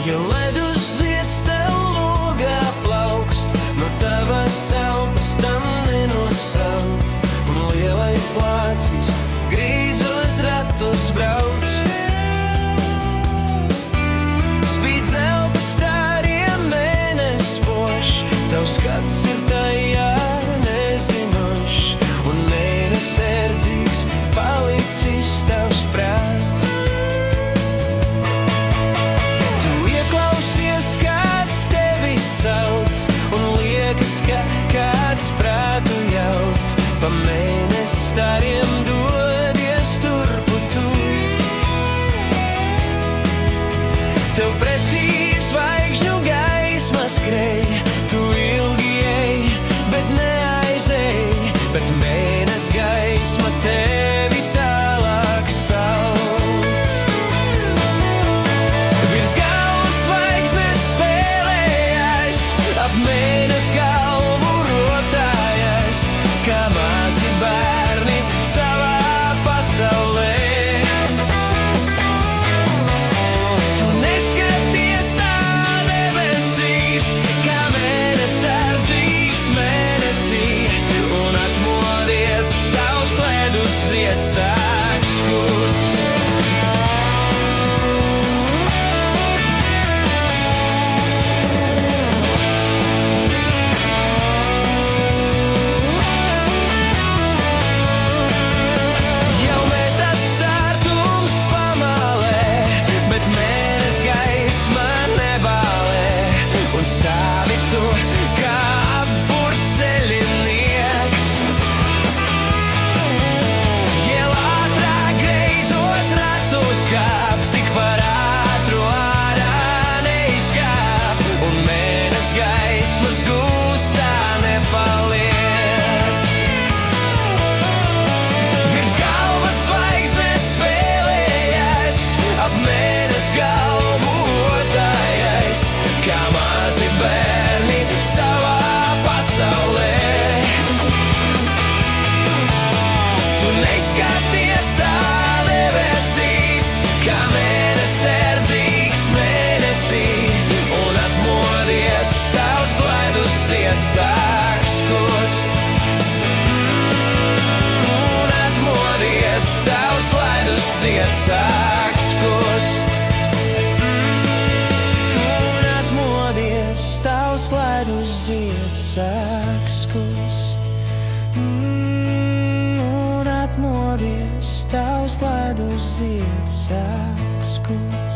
Ja ledus zieds tev logā plaukst, no tavas elpas tam nenosalt, un lielais lācis grīzos ratus brauc. Spīd zelta stāriem mēnespošs, tavs skats ir tajā nezinošs, un mēneserdzīgs palicis tavs prāts. Un liekas, ka kāds prātu jauc, pa mēnes stariem dodies turpu tu. Tev pretī zvaigžņu gaisma skrej, tu ilgi ej, bet neaizej, bet mēnes gaisma tevi tālāk sauc. Virs galvas zvaigznes spēlējas, ap mēnes galvu rotājās, kā mazi bērni savā pasaulē. Tu neskaties tā debesīs, kā mēnesardzīgs mēnesī, un atmodies tavs ledus zieds sāks kust. Stāvi tu kā burtceļinieks, jēl ātrāk greizos ratus kāp, tik par ātru ārā neizkāp, un mēnes gaismas gūstā nepaliec. Virs galvas zvaigznes spēlējas, ap mēnes galvu otājais, kā mazi bērni savā pasaulē. Tu neskaties tā debesīs, kā mēneserdzīgs mēnesī, un atmodies tavs ledus zieds sāks kust. Un atmodies tavs ledus zieds sāks kust. Tavs ledus zieds sāks kust. Un atmodies, tavs ledus zieds sāks kust.